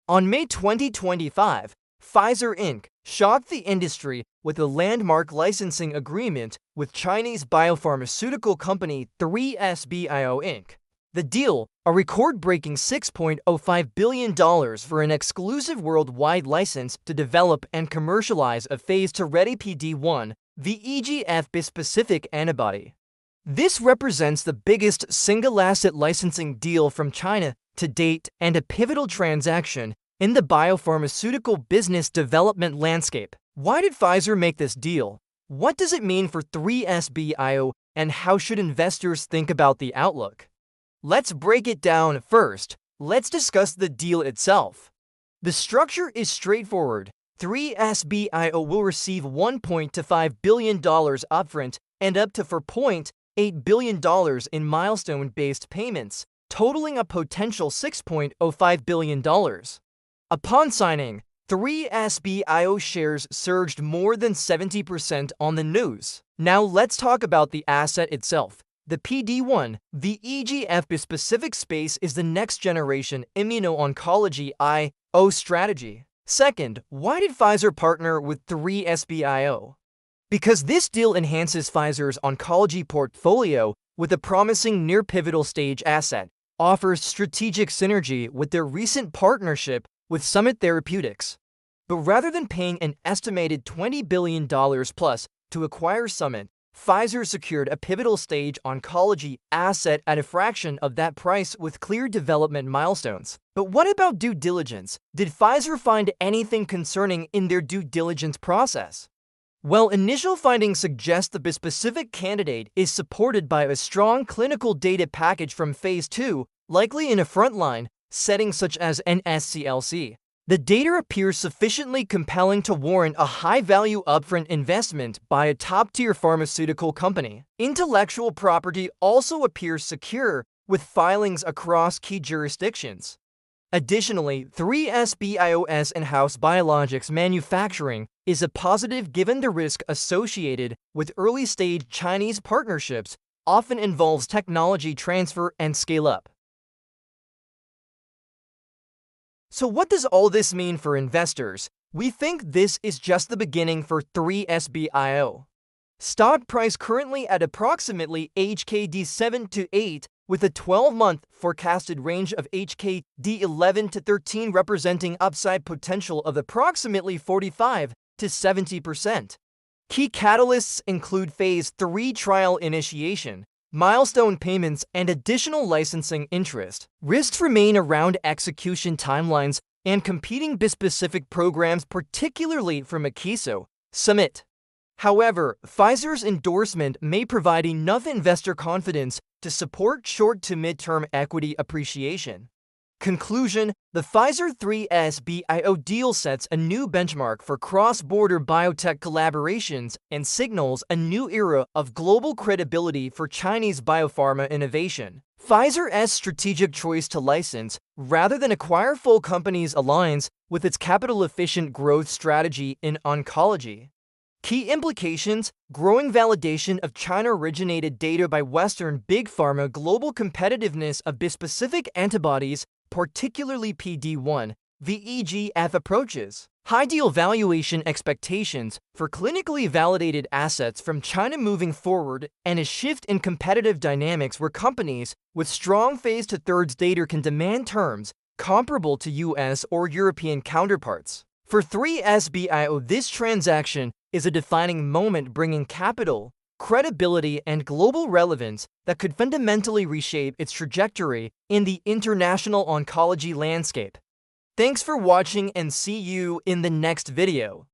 On May 2025, Pfizer Inc. shocked the industry with a landmark licensing agreement with Chinese biopharmaceutical company 𝗃𝗬𝗓 Inc. The deal, a record-breaking $6.05 billion for an exclusive worldwide license to develop and commercialize a phase 2 ready PD-1 VEGF bispecific antibody. This represents the biggest single-asset licensing deal from China to date and a pivotal transaction in the biopharmaceutical business development landscape. Why did Pfizer make this deal? What does it mean for 𝗃𝗬𝗓, and how should investors think about the outlook? Let's break it down. First, let's discuss the deal itself. The structure is straightforward. 𝗃𝗬𝗓 will receive $1.25 billion upfront and up to $4.8 billion in milestone-based payments, totaling a potential $6.05 billion. Upon signing, 𝗃𝗬𝗓 shares surged more than 70% on the news. Now let's talk about the asset itself. The PD-1 VEGF bispecific space is the next-generation immuno-oncology IO strategy. Second, why did Pfizer partner with 𝗃𝗬𝗓? Because this deal enhances Pfizer's oncology portfolio with a promising near-pivotal stage asset, offers strategic synergy with their recent partnership with Summit Therapeutics. But rather than paying an estimated $20 billion plus to acquire Summit, Pfizer secured a pivotal stage oncology asset at a fraction of that price with clear development milestones. But what about due diligence? Did Pfizer find anything concerning in their due diligence process? Well, initial findings suggest the bispecific candidate is supported by a strong clinical data package from phase 2, likely in a frontline setting such as NSCLC. The data appears sufficiently compelling to warrant a high-value upfront investment by a top-tier pharmaceutical company. Intellectual property also appears secure, with filings across key jurisdictions. Additionally, 𝗃𝗬𝗓's in-house biologics manufacturing is a positive given the risk associated with early-stage Chinese partnerships often involves technology transfer and scale-up. So what does all this mean for investors? We think this is just the beginning for 𝗃𝗬𝗓. Stock price currently at approximately HKD 7 to 8, with a 12-month forecasted range of HKD 11 to 13 representing upside potential of approximately 45 to 70%. Key catalysts include phase 3 trial initiation, milestone payments, and additional licensing interest. Risks remain around execution timelines and competing bispecific programs, particularly from Akeso, Summit. However, Pfizer's endorsement may provide enough investor confidence to support short to mid-term equity appreciation. Conclusion: the Pfizer 𝗃𝗬𝗓 deal sets a new benchmark for cross-border biotech collaborations and signals a new era of global credibility for Chinese biopharma innovation. Pfizer's strategic choice to license, rather than acquire full companies, aligns with its capital-efficient growth strategy in oncology. Key implications: growing validation of China-originated data by Western Big Pharma, global competitiveness of bispecific antibodies, particularly PD-1 VEGF approaches, high deal valuation expectations for clinically validated assets from China moving forward, and a shift in competitive dynamics where companies with strong phase 2 thirds data can demand terms comparable to US or European counterparts. For 𝗃𝗬𝗓, this transaction is a defining moment, bringing capital, credibility, and global relevance that could fundamentally reshape its trajectory in the international oncology landscape. Thanks for watching, and see you in the next video.